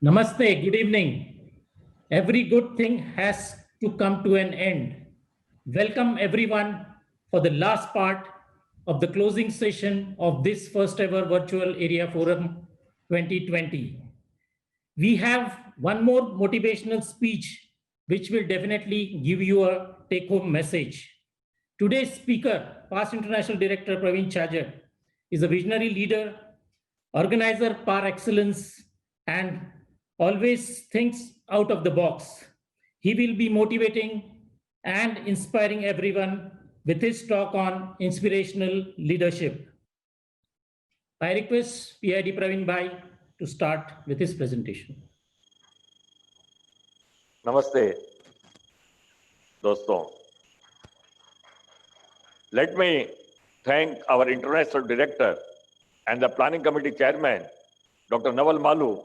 Namaste, good evening. Every good thing has to come to an end. Welcome everyone for the last part of the closing session of this first ever virtual area forum 2020. We have one more motivational speech which will definitely give you a take home message. Today's speaker, past international director Praveen Chajak, is a visionary leader, organizer par excellence, and always thinks out of the box. He will be motivating and inspiring everyone with his talk on inspirational leadership. I request PID Praveen Bhai to start with his presentation. Namaste, दोस्तों. Let me thank our international director and the planning committee chairman, Dr. Naval Malu,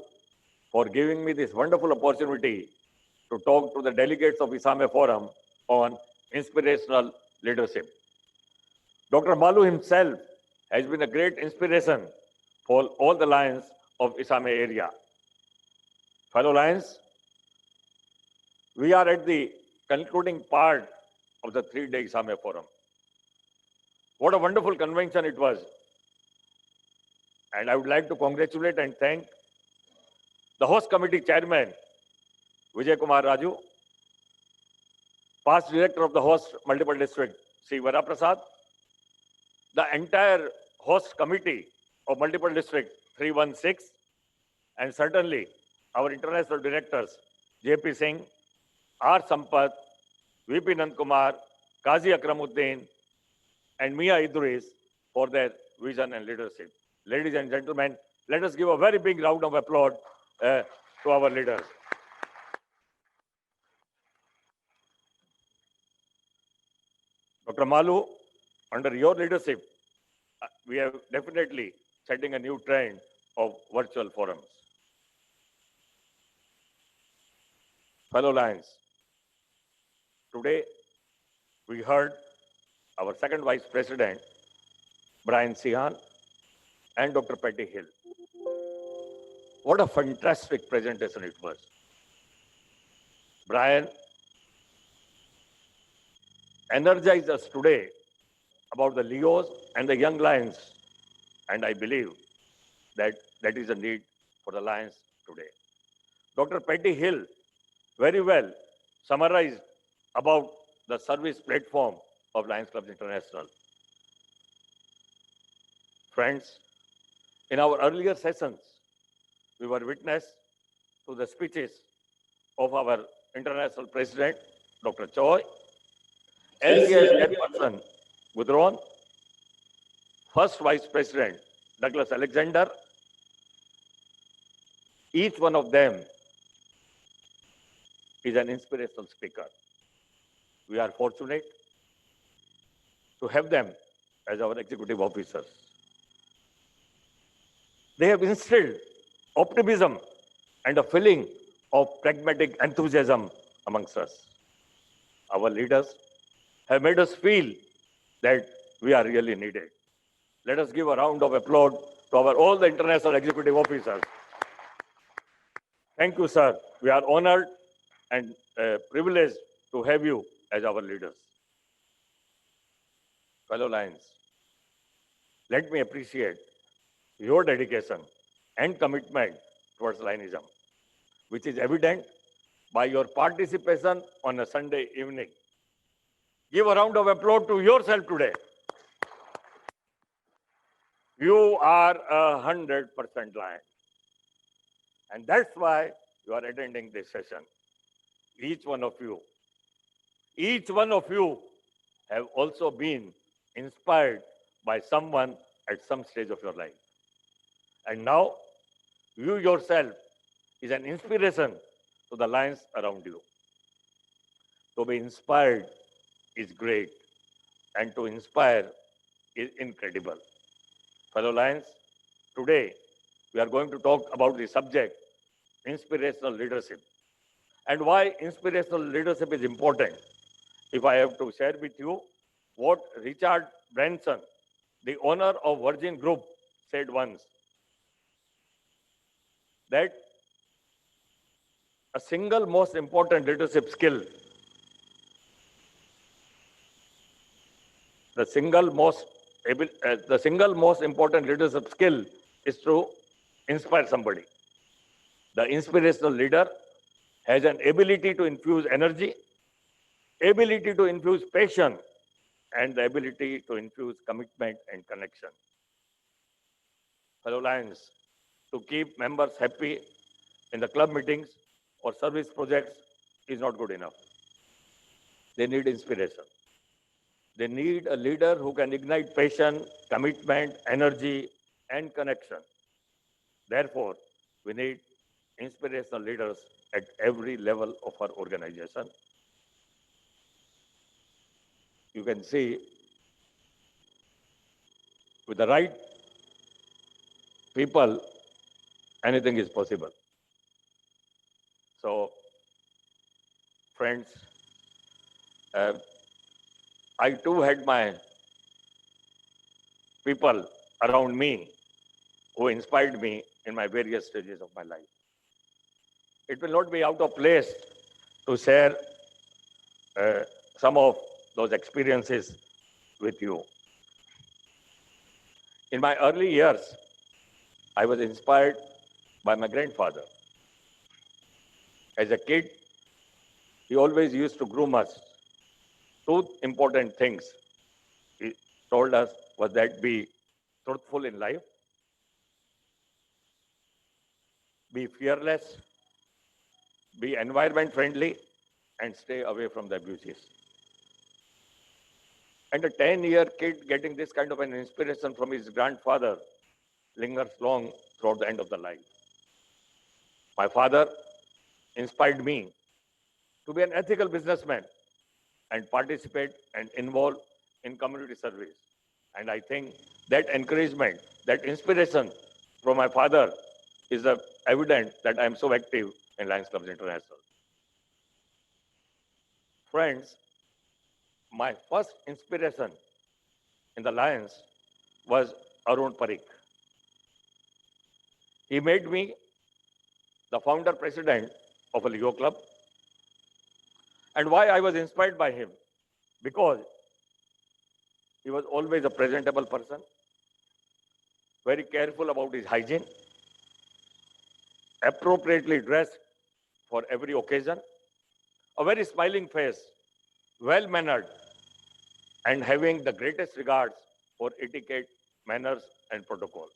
for giving me this wonderful opportunity to talk to the delegates of ISAME Forum on inspirational leadership. Dr. Malu himself has been a great inspiration for all the Lions of ISAME area. Fellow Lions, we are at the concluding part of the 3-day ISAME Forum. What a wonderful convention it was. And I would like to congratulate and thank the host committee chairman, Vijay Kumar Raju, past director of the host multiple district, C. Vara Prasad, the entire host committee of multiple district 316, and certainly our international directors, J.P. Singh, R. Sampath, V.P. Nandkumar, Qazi Akramuddin, and Mia Idris for their vision and leadership. Ladies and gentlemen, let us give a very big round of applause to our leaders. Dr. Malu, under your leadership, we are definitely setting a new trend of virtual forums. Fellow Lions, today we heard our second Vice President, Brian Sihan, and Dr. Patty Hill. What a fantastic presentation it was. Brian energized us today about the Leos and the young Lions, and I believe that that is a need for the Lions today. Dr. Patty Hill very well summarized about the service platform of Lions Clubs International. Friends, in our earlier sessions, we were witness to the speeches of our international president, Dr. Choi, LCS chairperson, Gudron, first vice president, Douglas Alexander. Each one of them is an inspirational speaker. We are fortunate to have them as our executive officers. They have instilled optimism and a feeling of pragmatic enthusiasm amongst us. Our leaders have made us feel that we are really needed. Let us give a round of applause to all the international executive officers. Thank you, sir. We are honored and privileged to have you as our leaders. Fellow Lions, let me appreciate your dedication and commitment towards Lionism, which is evident by your participation on a Sunday evening. Give a round of applause to yourself today. You are 100% Lion. And that's why you are attending this session. Each one of you Each one of you have also been inspired by someone at some stage of your life. And now you yourself is an inspiration to the lions around you. To be inspired is great, and to inspire is incredible. Fellow lions, today we are going to talk about the subject inspirational leadership and why inspirational leadership is important. If I have to share with you what Richard Branson, the owner of Virgin Group, said once, that a single most important leadership skill, the single most important leadership skill is to inspire somebody. The inspirational leader has an ability to infuse energy, ability to infuse passion, and the ability to infuse commitment and connection. Fellow Lions, to keep members happy in the club meetings or service projects is not good enough. They need inspiration. They need a leader who can ignite passion, commitment, energy, and connection. Therefore, we need inspirational leaders at every level of our organization. You can see with the right people, anything is possible. So, friends, I too had my people around me who inspired me in my various stages of my life. It will not be out of place to share some of those experiences with you. In my early years, I was inspired by my grandfather. As a kid, he always used to groom us. Two important things he told us was that be truthful in life, be fearless, be environment friendly, and stay away from the abuses. And a 10-year kid getting this kind of an inspiration from his grandfather lingers long throughout the end of the life. My father inspired me to be an ethical businessman and participate and involve in community service. And I think that encouragement, that inspiration from my father is evident that I am so active in Lions Clubs International. Friends, my first inspiration in the Lions was Arun Parikh. He made me the founder president of a Leo club. And why I was inspired by him? Because he was always a presentable person, very careful about his hygiene, appropriately dressed for every occasion, a very smiling face, well-mannered, and having the greatest regards for etiquette, manners, and protocol.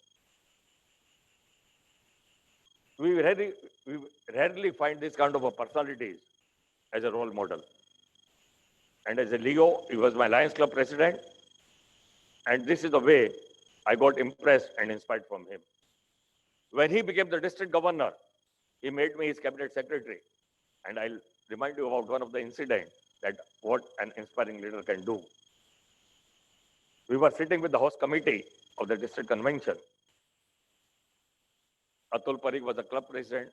We rarely find this kind of a personalities as a role model. And as a Leo, he was my Lions Club president. And this is the way I got impressed and inspired from him. When he became the district governor, he made me his cabinet secretary. And I'll remind you about one of the incidents that what an inspiring leader can do. We were sitting with the host committee of the district convention. Atul Parikh was the club president.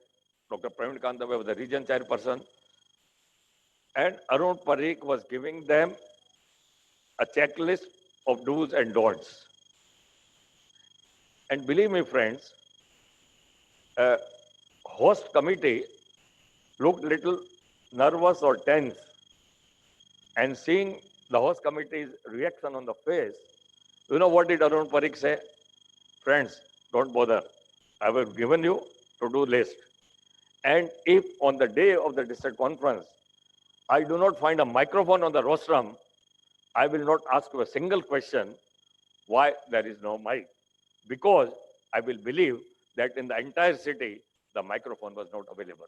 Dr. Praveen Kandave was the region chairperson. And Arun Parikh was giving them a checklist of do's and don'ts. And believe me, friends, host committee looked little nervous or tense. And seeing the host committee's reaction on the face, you know what did Arun Parikh say? Friends, don't bother. I have given you to-do list. And if on the day of the district conference, I do not find a microphone on the rostrum, I will not ask you a single question why there is no mic. Because I will believe that in the entire city, the microphone was not available.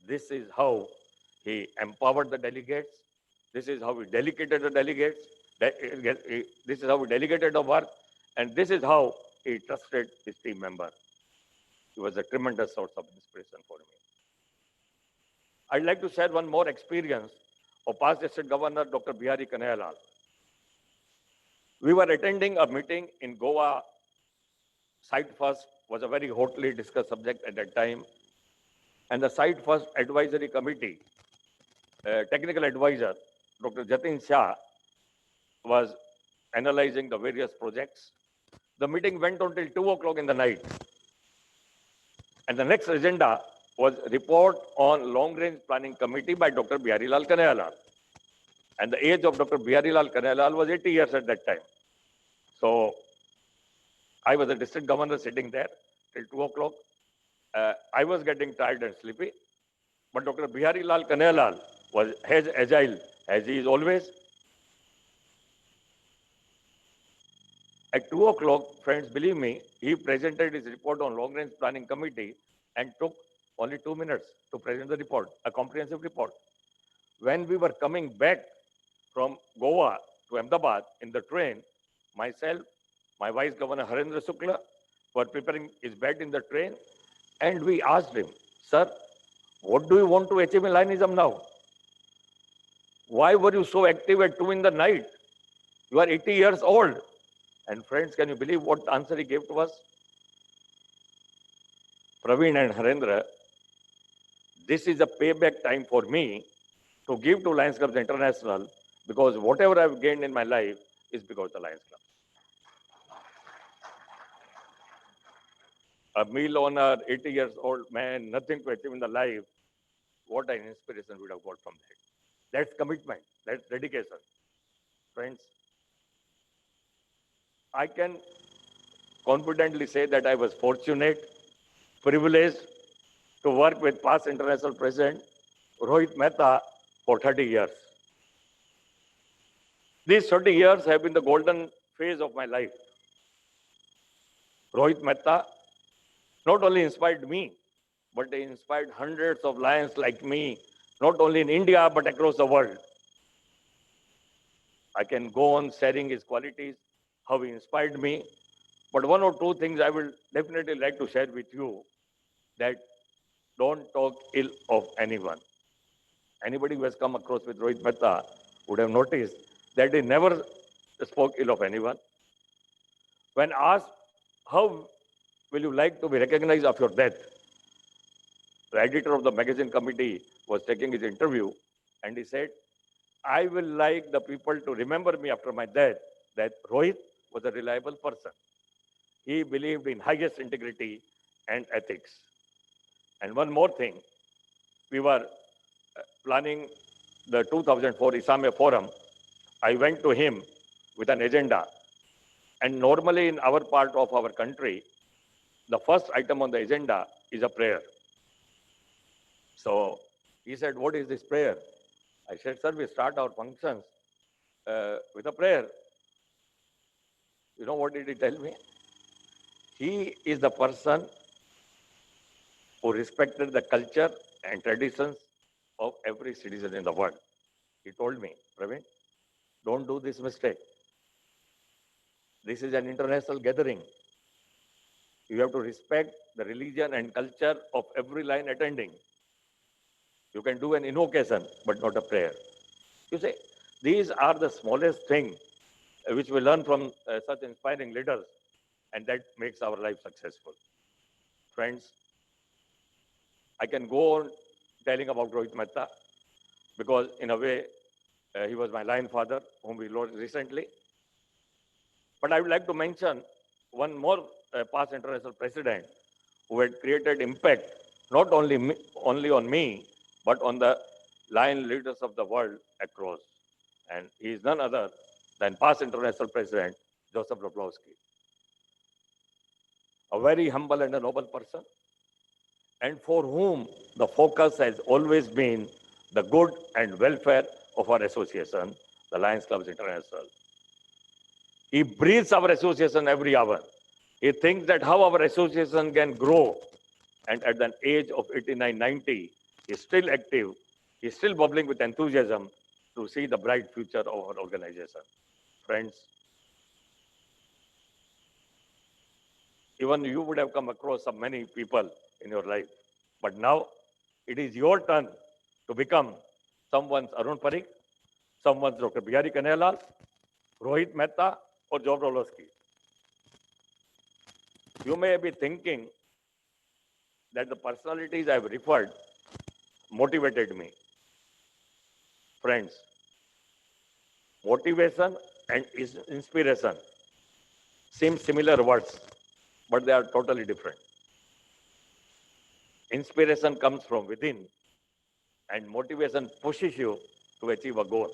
This is how he empowered the delegates. This is how we delegated the delegates. This is how we delegated the work. And this is how he trusted his team member. He was a tremendous source of inspiration for me. I'd like to share one more experience of past District Governor Dr. Bihari Kanhaiya. We were attending a meeting in Goa. Site First was a very hotly discussed subject at that time. And the Site First Advisory Committee, technical advisor, Dr. Jatin Shah, was analyzing the various projects. The meeting went on till 2 o'clock in the night. And the next agenda was report on Long Range Planning Committee by Dr. Bihari Lal Kanhaiya. And the age of Dr. Bihari Lal Kanhaiya was 80 years at that time. So I was a district governor sitting there till 2 o'clock. I was getting tired and sleepy, but Dr. Bihari Lal Kanhaiya was as agile as he is always. At 2 o'clock, friends, believe me, he presented his report on Long Range Planning Committee and took only 2 minutes to present the report, a comprehensive report. When we were coming back from Goa to Ahmedabad in the train, myself, my Vice Governor Harendra Shukla were preparing his bed in the train, and we asked him, "Sir, what do you want to achieve in Lionism now? Why were you so active at 2 in the night? You are 80 years old." And friends, can you believe what answer he gave to us? Praveen and Harendra, this is a payback time for me to give to Lions Clubs International, because whatever I've gained in my life is because of the Lions Club. A meal owner, 80 years old man, nothing to achieve in the life. What an inspiration we would have got from that. That's commitment, that's dedication. Friends, I can confidently say that I was fortunate, privileged to work with past international president Rohit Mehta for 30 years. These 30 years have been the golden phase of my life. Rohit Mehta not only inspired me, but they inspired hundreds of lions like me, not only in India, but across the world. I can go on sharing his qualities, how he inspired me. But one or two things I will definitely like to share with you, that don't talk ill of anyone. Anybody who has come across with Rohit Mehta would have noticed that he never spoke ill of anyone. When asked, how will you like to be recognized after your death? The editor of the magazine committee was taking his interview, and he said, I will like the people to remember me after my death that Rohit was a reliable person. He believed in highest integrity and ethics. And one more thing, we were planning the 2004 Isame Forum. I went to him with an agenda. And normally in our part of our country, the first item on the agenda is a prayer. So he said, what is this prayer? I said, sir, we start our functions with a prayer. You know what did he tell me? He is the person who respected the culture and traditions of every citizen in the world. He told me, Praveen, don't do this mistake. This is an international gathering. You have to respect the religion and culture of every line attending. You can do an invocation, but not a prayer. You see, these are the smallest things which we learn from such inspiring leaders, and that makes our life successful. Friends, I can go on telling about Rohit Mehta, because in a way, he was my lion father, whom we lost recently. But I would like to mention one more past international president who had created impact, not only on me, but on the lion leaders of the world across. And he is none other than past international president, Joseph Roblowski. A very humble and a noble person, and for whom the focus has always been the good and welfare of our association, the Lions Clubs International. He breathes our association every hour. He thinks that how our association can grow. And at the age of 89, 90, he's still active. He's still bubbling with enthusiasm to see the bright future of our organization. Friends, even you would have come across so many people in your life, but now it is your turn to become someone's Arun Parikh, someone's Dr. Bihari Kanhaiyalal, Rohit Mehta, or Joe Brolowski. You may be thinking that the personalities I have referred motivated me. Friends, motivation and inspiration seem similar words, but they are totally different. Inspiration comes from within, and motivation pushes you to achieve a goal.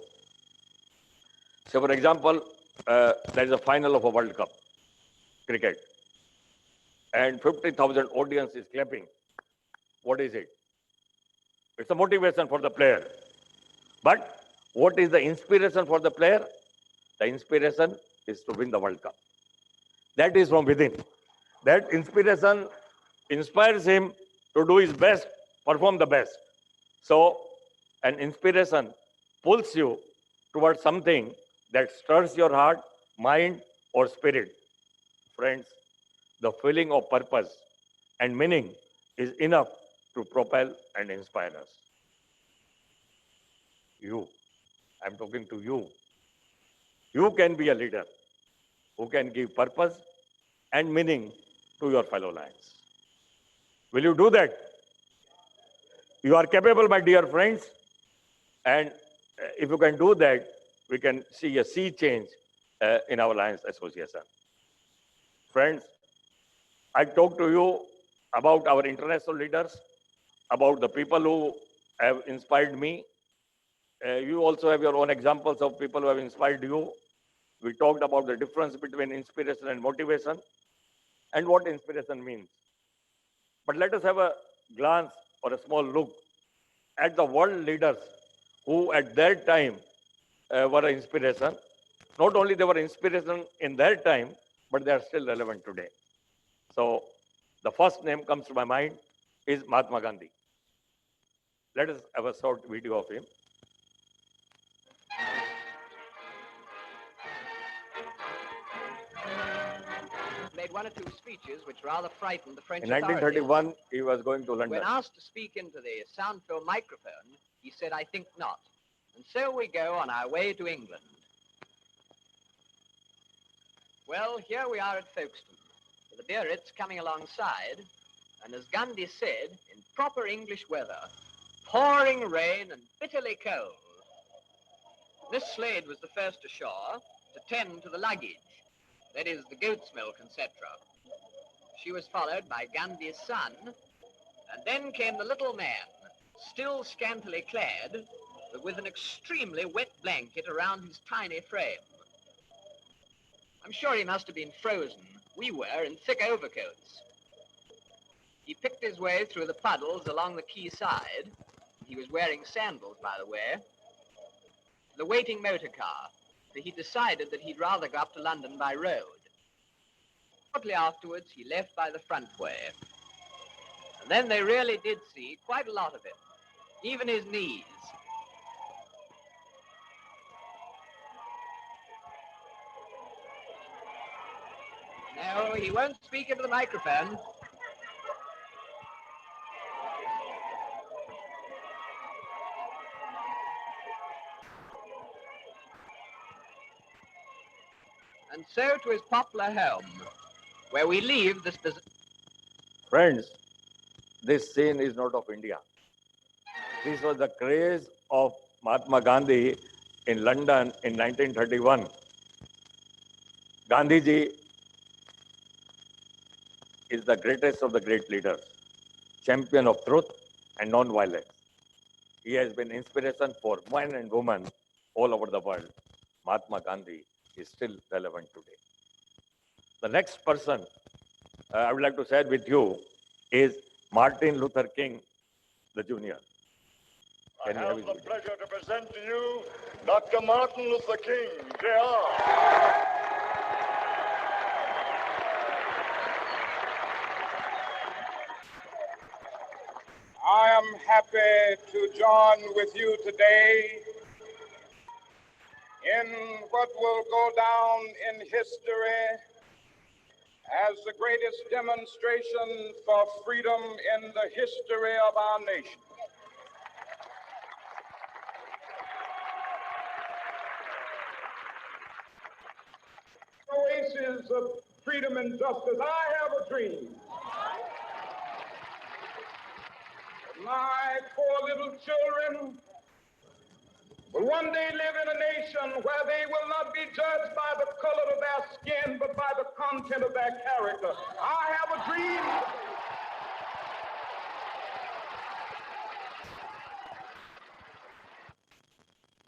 So, for example, there is a final of a World Cup cricket, and 50,000 audience is clapping. What is it? It's a motivation for the player. But what is the inspiration for the player? The inspiration is to win the World Cup. That is from within. That inspiration inspires him to do his best, perform the best. So, an inspiration pulls you towards something that stirs your heart, mind, or spirit. Friends, the feeling of purpose and meaning is enough to propel and inspire us. You, I'm talking to you. You can be a leader who can give purpose and meaning to your fellow lions. Will you do that? You are capable, my dear friends. And if you can do that, we can see a sea change in our Lions Association. Friends, I talked to you about our international leaders, about the people who have inspired me. You also have your own examples of people who have inspired you. We talked about the difference between inspiration and motivation and what inspiration means. But let us have a glance or a small look at the world leaders who at that time were an inspiration. Not only they were inspiration in their time, but they are still relevant today. So the first name comes to my mind is Mahatma Gandhi. Let us have a short video of him. Made one or two speeches which rather frightened the French In authorities. 1931, he was going to London. When asked to speak into the sound-filled microphone, he said, "I think not." And so we go on our way to England. Well, here we are at Folkestone, with the Biarritz coming alongside, and as Gandhi said, in proper English weather, pouring rain and bitterly cold. This Slade was the first ashore to tend to the luggage, that is, the goat's milk, etc. She was followed by Gandhi's son, and then came the little man, still scantily clad, but with an extremely wet blanket around his tiny frame. I'm sure he must have been frozen. We were in thick overcoats. He picked his way through the puddles along the quay side. He was wearing sandals, by the way. The waiting motor car, for he decided that he'd rather go up to London by road. Shortly afterwards, he left by the front way. And then they really did see quite a lot of him, even his knees. No, he won't speak into the microphone. And so to his poplar home, where we leave this... Friends, this scene is not of India. This was the craze of Mahatma Gandhi in London in 1931. Gandhiji is the greatest of the great leaders, champion of truth and non-violence. He has been inspiration for men and women all over the world. Mahatma Gandhi is still relevant today. The next person I would like to share with you is Martin Luther King, the Jr. I have the pleasure to present to you Dr. Martin Luther King, Jr. I am happy to join with you today in what will go down in history as the greatest demonstration for freedom in the history of our nation. Oasis of freedom and justice. I have a dream. My poor little children will one day live in a nation where they will not be judged by the color of their skin, but by the content of their character. I have a dream.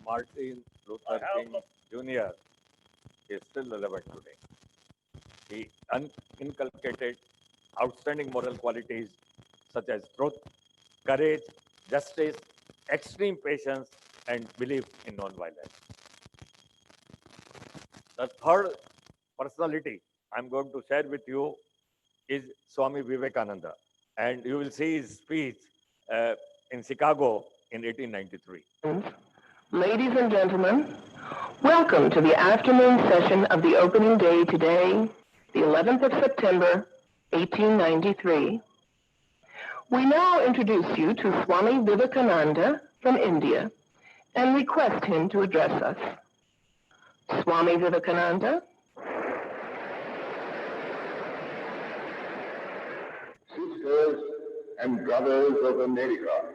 Martin Luther King Jr. is still relevant today. He inculcated outstanding moral qualities such as truth, courage, justice, extreme patience, and belief in non-violence. The third personality I'm going to share with you is Swami Vivekananda, and you will see his speech in Chicago in 1893. Ladies and gentlemen, welcome to the afternoon session of the opening day today, the 11th of September, 1893. We now introduce you to Swami Vivekananda from India and request him to address us. Swami Vivekananda. Sisters and brothers of America,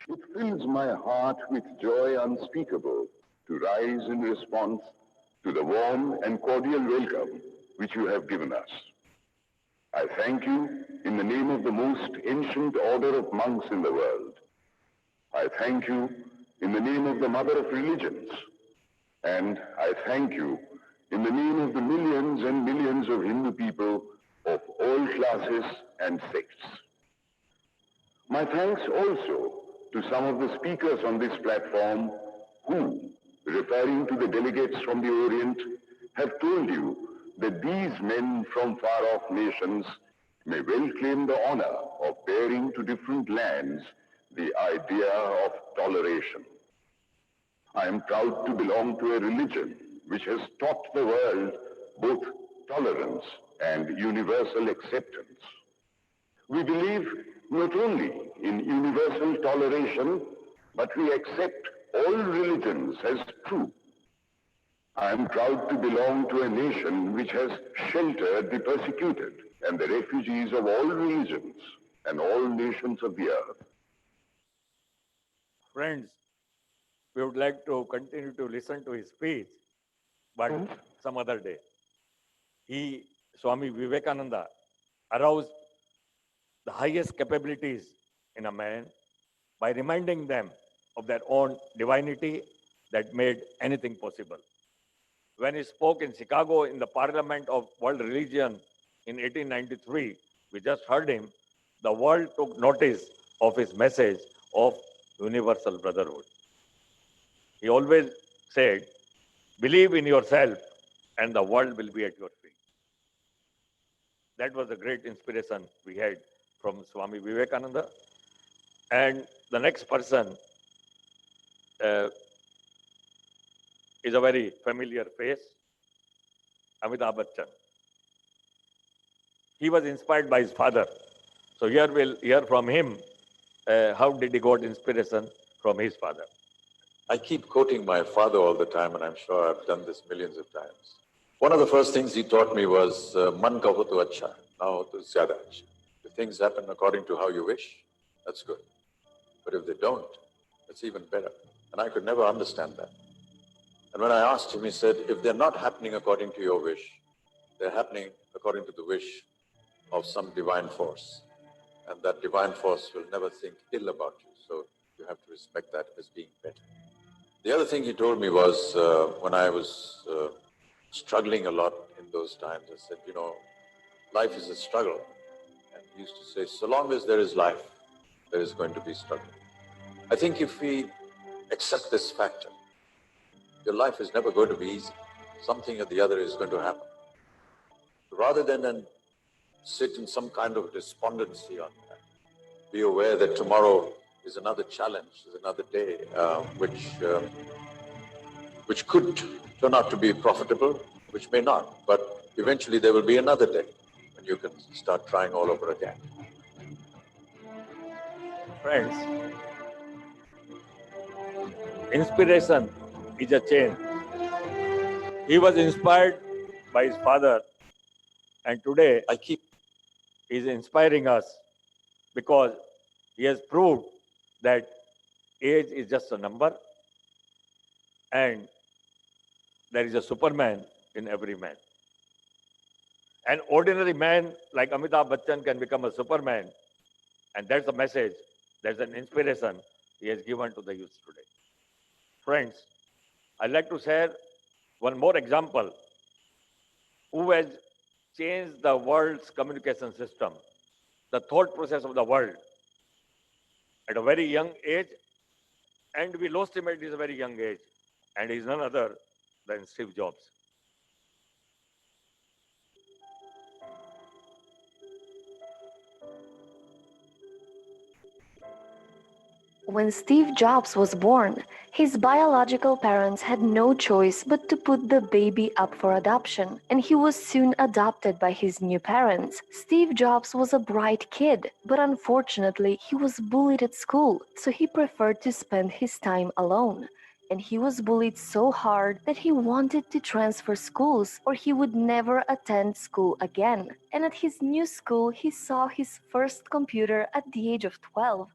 it fills my heart with joy unspeakable to rise in response to the warm and cordial welcome which you have given us. I thank you in the name of the most ancient order of monks in the world. I thank you in the name of the mother of religions. And I thank you in the name of the millions and millions of Hindu people of all classes and sects. My thanks also to some of the speakers on this platform who, referring to the delegates from the Orient, have told you that these men from far-off nations may well claim the honor of bearing to different lands the idea of toleration. I am proud to belong to a religion which has taught the world both tolerance and universal acceptance. We believe not only in universal toleration, but we accept all religions as true. I am proud to belong to a nation which has sheltered the persecuted and the refugees of all religions and all nations of the earth. Friends, we would like to continue to listen to his speech, but some other day. Swami Vivekananda, aroused the highest capabilities in a man by reminding them of their own divinity that made anything possible. When he spoke in Chicago in the Parliament of World Religion in 1893, we just heard him, the world took notice of his message of universal brotherhood. He always said, believe in yourself and the world will be at your feet. That was a great inspiration we had from Swami Vivekananda. And the next person is a very familiar face, Amitabh Bachchan. He was inspired by his father. So here we'll hear from him how did he got inspiration from his father. I keep quoting my father all the time, and I'm sure I've done this millions of times. One of the first things he taught me was, man ka ho to acha, na ho to zyada acha. If things happen according to how you wish, that's good. But if they don't, it's even better. And I could never understand that. And when I asked him, he said, if they're not happening according to your wish, they're happening according to the wish of some divine force. And that divine force will never think ill about you. So you have to respect that as being better. The other thing he told me was, when I was struggling a lot in those times, I said, life is a struggle. And he used to say, so long as there is life, there is going to be struggle. I think if we accept this factor, your life is never going to be easy. Something or the other is going to happen. Rather than sit in some kind of despondency on that, be aware that tomorrow is another challenge, is another day, which could turn out to be profitable, which may not. But eventually there will be another day when you can start trying all over again. Friends, inspiration is a chain. He was inspired by his father, and today he is inspiring us because he has proved that age is just a number and there is a Superman in every man. An ordinary man like Amitabh Bachchan can become a Superman, and that's the message, that's an inspiration he has given to the youth today. Friends, I'd like to share one more example who has changed the world's communication system, the thought process of the world at a very young age, and we lost him at this very young age, and he's none other than Steve Jobs. When Steve Jobs was born, his biological parents had no choice but to put the baby up for adoption, and he was soon adopted by his new parents. Steve Jobs was a bright kid, but unfortunately he was bullied at school, so he preferred to spend his time alone. And he was bullied so hard that he wanted to transfer schools or he would never attend school again. And at his new school, he saw his first computer at the age of 12.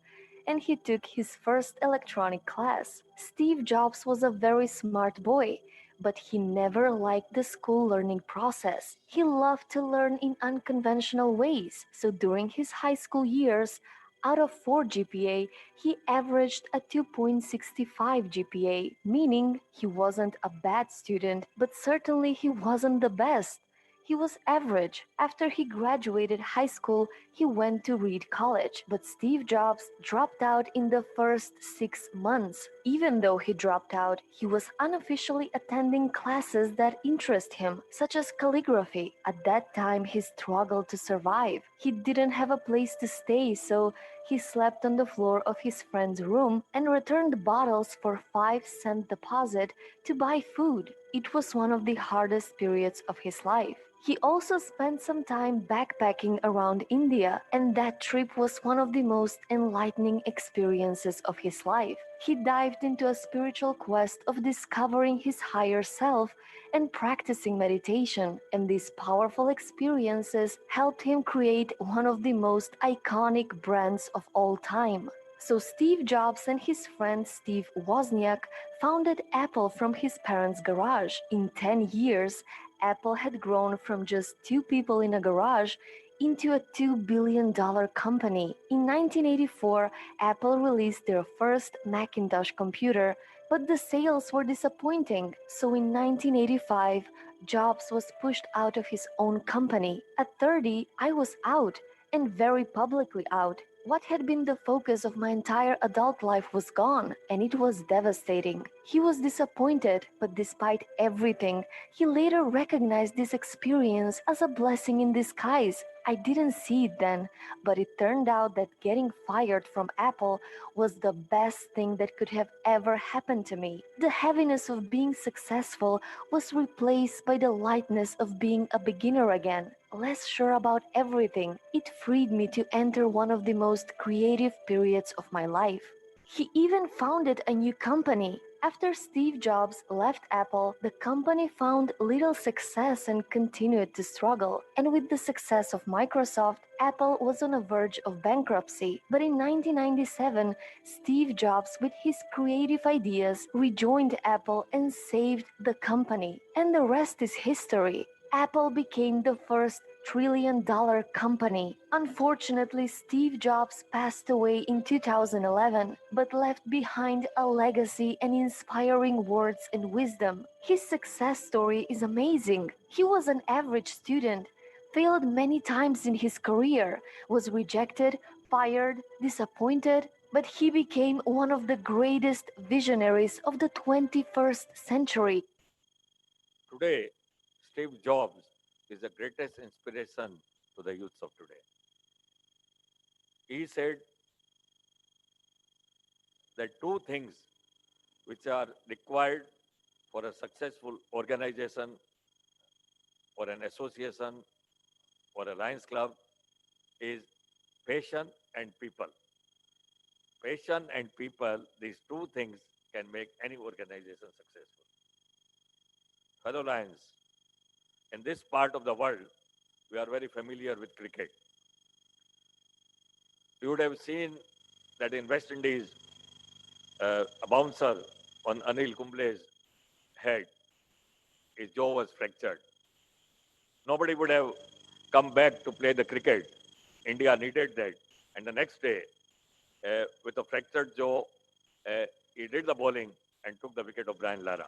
And he took his first electronic class. Steve Jobs was a very smart boy, but he never liked the school learning process. He loved to learn in unconventional ways, so during his high school years, out of 4 GPA, he averaged a 2.65 GPA, meaning he wasn't a bad student, but certainly he wasn't the best. He was average. After he graduated high school, he went to Reed College, but Steve Jobs dropped out in the first 6 months. Even though he dropped out, he was unofficially attending classes that interest him, such as calligraphy. At that time, he struggled to survive. He didn't have a place to stay, so he slept on the floor of his friend's room and returned bottles for 5-cent deposit to buy food. It was one of the hardest periods of his life. He also spent some time backpacking around India, and that trip was one of the most enlightening experiences of his life. He dived into a spiritual quest of discovering his higher self and practicing meditation, and these powerful experiences helped him create one of the most iconic brands of all time. So Steve Jobs and his friend Steve Wozniak founded Apple from his parents' garage. In 10 years, Apple had grown from just 2 people in a garage into a $2 billion company. In 1984, Apple released their first Macintosh computer, but the sales were disappointing. So in 1985, Jobs was pushed out of his own company. At 30, I was out, and very publicly out. What had been the focus of my entire adult life was gone, and it was devastating. He was disappointed, but despite everything, he later recognized this experience as a blessing in disguise. I didn't see it then, but it turned out that getting fired from Apple was the best thing that could have ever happened to me. The heaviness of being successful was replaced by the lightness of being a beginner again. Less sure about everything, it freed me to enter one of the most creative periods of my life. He even founded a new company. After Steve Jobs left Apple, the company found little success and continued to struggle. And with the success of Microsoft, Apple was on the verge of bankruptcy. But in 1997, Steve Jobs, with his creative ideas, rejoined Apple and saved the company. And the rest is history. Apple became the first trillion-dollar company. Unfortunately, Steve Jobs passed away in 2011, but left behind a legacy and inspiring words and wisdom. His success story is amazing. He was an average student, failed many times in his career, was rejected, fired, disappointed, but he became one of the greatest visionaries of the 21st century. Today, Steve Jobs is the greatest inspiration to the youths of today. He said that two things which are required for a successful organization or an association or a Lions Club is passion and people. Passion and people, these two things can make any organization successful. Fellow Lions, in this part of the world, we are very familiar with cricket. You would have seen that in West Indies, a bouncer on Anil Kumble's head, his jaw was fractured. Nobody would have come back to play the cricket. India needed that. And the next day, with a fractured jaw, he did the bowling and took the wicket of Brian Lara.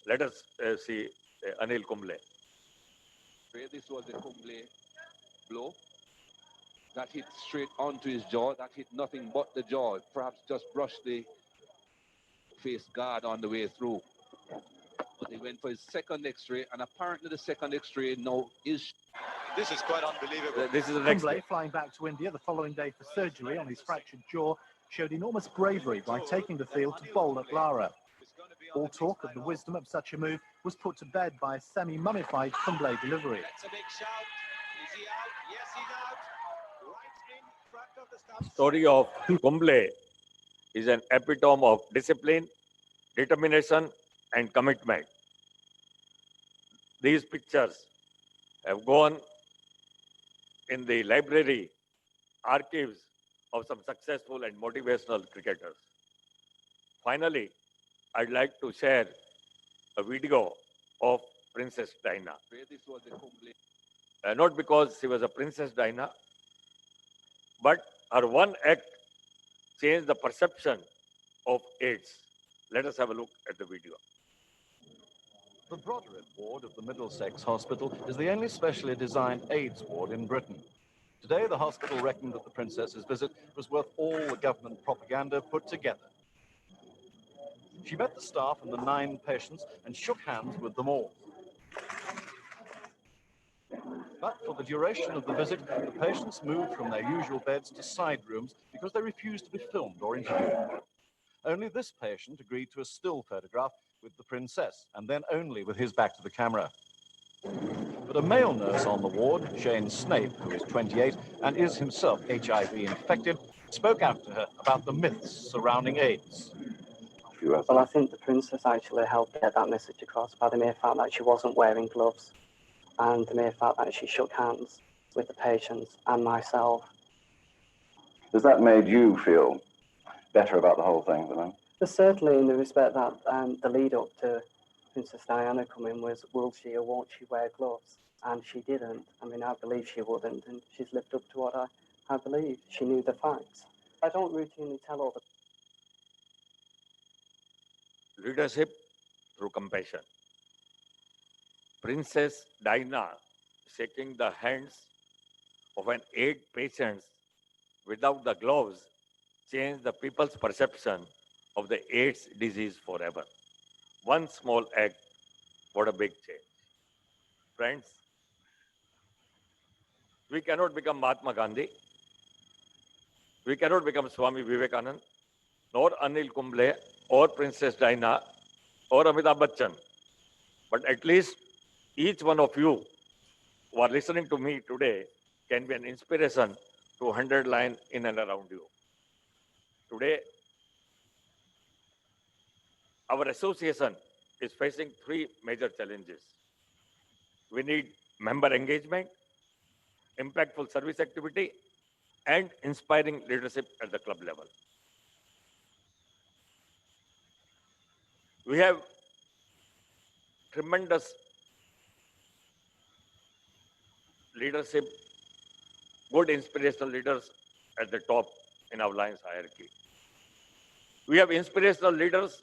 Let us see Anil Kumble. This was the Kumble blow. That hit straight onto his jaw. That hit nothing but the jaw. Perhaps just brushed the face guard on the way through. But he went for his second X-ray, and apparently the second X-ray now is... This is quite unbelievable. This is the next Kumble, day. flying back to India the following day for surgery on his fractured jaw, showed enormous bravery by taking the field to bowl at Lara. All talk of the wisdom of such a move was put to bed by a semi-mummified Kumble delivery. That's a big shout. Is he out? Yes, he's out. Right in front of the stumps. Story of Kumble is an epitome of discipline, determination, and commitment. These pictures have gone in the library archives of some successful and motivational cricketers. Finally, I'd like to share a video of Princess Diana. This was the Kumble. Not because she was a Princess Diana, but her one act changed the perception of AIDS. Let us have a look at the video. The Broderick ward of the Middlesex Hospital is the only specially designed AIDS ward in Britain. Today, the hospital reckoned that the princess's visit was worth all the government propaganda put together. She met the staff and the 9 patients and shook hands with them all. But for the duration of the visit, the patients moved from their usual beds to side rooms because they refused to be filmed or interviewed. Only this patient agreed to a still photograph with the princess, and then only with his back to the camera. But a male nurse on the ward, Shane Snape, who is 28 and is himself HIV infected, spoke out to her about the myths surrounding AIDS. Well, I think the princess actually helped get that message across by the mere fact that she wasn't wearing gloves and the mere fact that she shook hands with the patients and myself. Has that made you feel better about the whole thing, then? But certainly in the respect that the lead up to Princess Diana coming was, will she or won't she wear gloves? And she didn't. I mean, I believe she wouldn't, and she's lived up to what I believe. She knew the facts. I don't routinely tell all the... Leadership through compassion. Princess Diana shaking the hands of an AIDS patient without the gloves changed the people's perception of the AIDS disease forever. One small act, what a big change. Friends, we cannot become Mahatma Gandhi. We cannot become Swami Vivekanand, nor Anil Kumble, or Princess Diana, or Amitabh Bachchan. But at least each one of you who are listening to me today can be an inspiration to 100 Lions in and around you. Today, our association is facing 3 major challenges. We need member engagement, impactful service activity, and inspiring leadership at the club level. We have tremendous leadership, good inspirational leaders at the top in our Lions hierarchy. We have inspirational leaders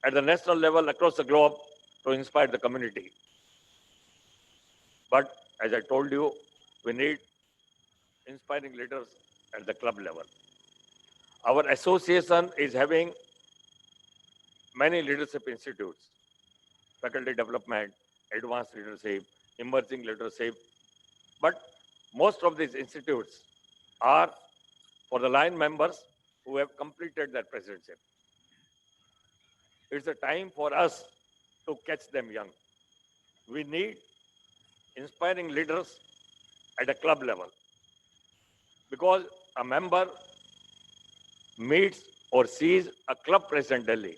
at the national level across the globe to inspire the community. But as I told you, we need inspiring leaders at the club level. Our association is having many leadership institutes, faculty development, advanced leadership, emerging leadership. But most of these institutes are for the line members who have completed their presidentship. It's a time for us to catch them young. We need inspiring leaders at a club level, because a member meets or sees a club president Delhi.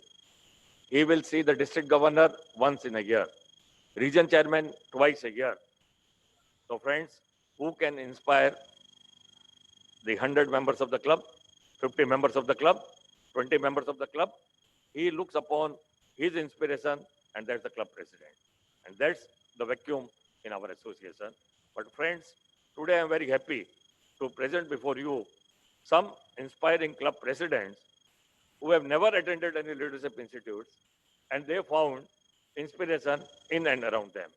He will see the district governor once in a year, region chairman twice a year. So friends, who can inspire the 100 members of the club, 50 members of the club, 20 members of the club? He looks upon his inspiration, and that's the club president. And that's the vacuum in our association. But friends, today I'm very happy to present before you some inspiring club presidents who have never attended any leadership institutes, and they found inspiration in and around them.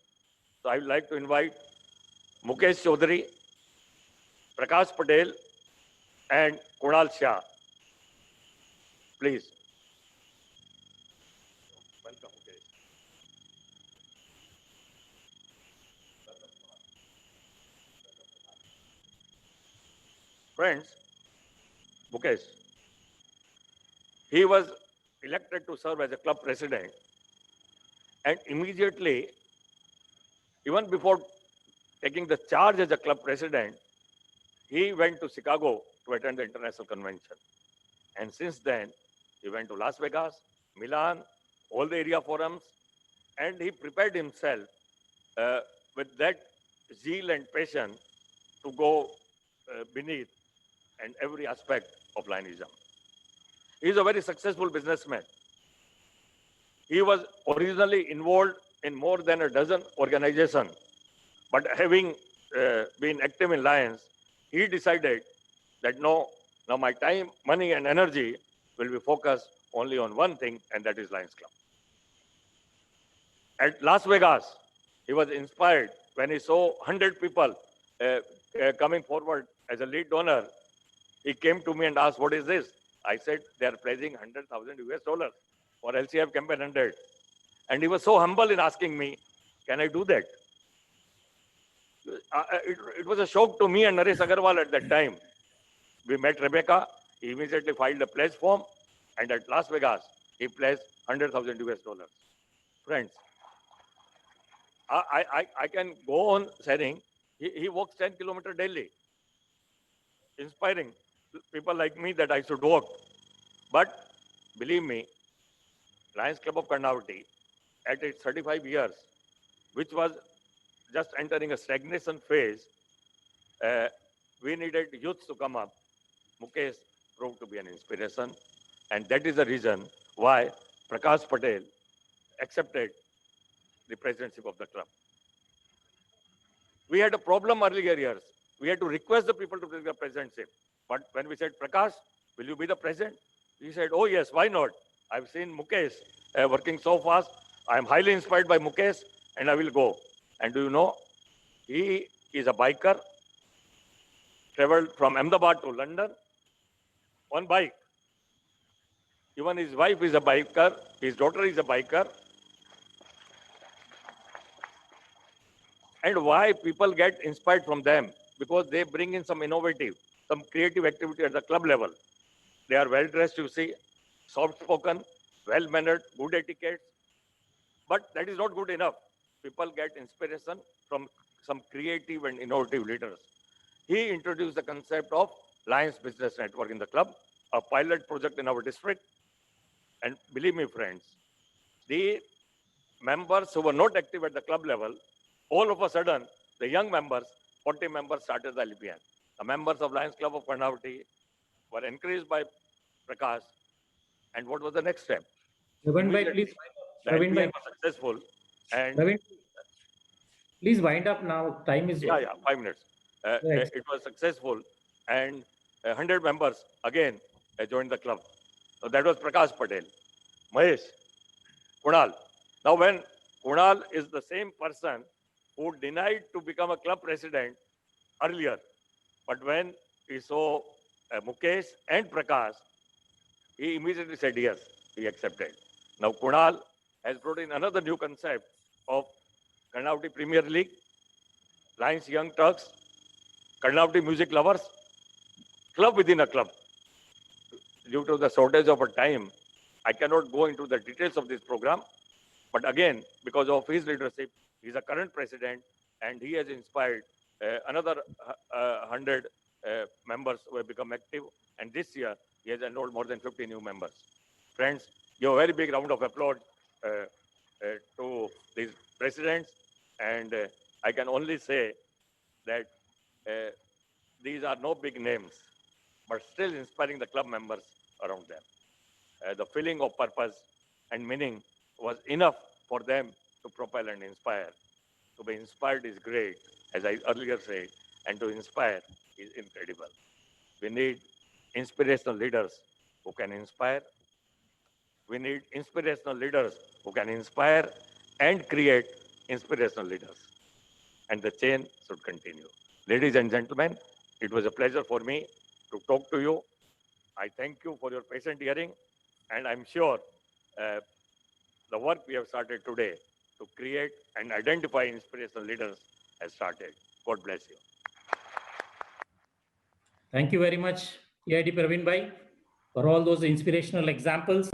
So I would like to invite Mukesh Chaudhary, Prakash Patel, and Kunal Shah. Please. Welcome, Mukesh. Friends, Mukesh, he was elected to serve as a club president, and immediately, even before taking the charge as a club president, he went to Chicago to attend the international convention. And since then, he went to Las Vegas, Milan, all the area forums, and he prepared himself with that zeal and passion to go beneath and every aspect of Lionism. He is a very successful businessman. He was originally involved in more than a dozen organizations, but having been active in Lions, he decided that now my time, money, and energy will be focused only on one thing, and that is Lions Club. At Las Vegas, he was inspired when he saw 100 people coming forward as a lead donor. He came to me and asked, "What is this?" I said, "They are pledging $100,000 US for LCF Campaign 100. And he was so humble in asking me, "Can I do that?" It was a shock to me and Naresh Agarwal at that time. We met Rebecca. He immediately filed a pledge form, and at Las Vegas, he pledged $100,000 US. Friends, I can go on saying he walks 10 kilometers daily, inspiring people like me that I should walk. But believe me, Lions Club of Karnavati, at its 35 years, which was just entering a stagnation phase, we needed youths to come up. Mukesh proved to be an inspiration, and that is the reason why Prakash Patel accepted the presidency of the club. We had a problem earlier years. We had to request the people to take the presidency. But when we said, "Prakash, will you be the president?" He said, "Oh yes, why not? I've seen Mukesh working so fast. I am highly inspired by Mukesh, and I will go." And do you know, he is a biker, traveled from Ahmedabad to London on bike. Even his wife is a biker, his daughter is a biker. And why people get inspired from them? Because they bring in some innovative, some creative activity at the club level. They are well dressed, you see, soft spoken, well mannered, good etiquette. But that is not good enough. People get inspiration from some creative and innovative leaders. He introduced the concept of Lions Business Network in the club, a pilot project in our district. And believe me, friends, the members who were not active at the club level, all of a sudden, the young members, 40 members started the LPN. The members of Lions Club of Karnavati were encouraged by Prakash. And what was the next step? Praveen bhai, please. The Praveen bhai. LPN was successful. And Praveen, please wind up now. Time is yeah, 5 minutes. Right. It was successful, and 100 members again joined the club. So that was Prakash Patel, Mahesh, Kunal. Now, when Kunal is the same person who denied to become a club president earlier, but when he saw Mukesh and Prakash, he immediately said yes, he accepted. Now, Kunal has brought in another new concept of Karnavati Premier League, Lions Young Turks, Karnavati Music Lovers, club within a club. due to the shortage of time, I cannot go into the details of this program. But again, because of his leadership, he's a current president and he has inspired another 100 members who have become active. And this year, he has enrolled more than 50 new members. Friends, give a very big round of applause to these presidents. And I can only say that these are no big names, but still inspiring the club members around them. The feeling of purpose and meaning was enough for them to propel and inspire. To be inspired is great, as I earlier said, and to inspire is incredible. We need inspirational leaders who can inspire. We need inspirational leaders who can inspire and create inspirational leaders. And the chain should continue. Ladies and gentlemen, it was a pleasure for me to talk to you. I thank you for your patient hearing, and I'm sure the work we have started today to create and identify inspirational leaders has started. God bless you. Thank you very much, EID Praveen Bhai, for all those inspirational examples.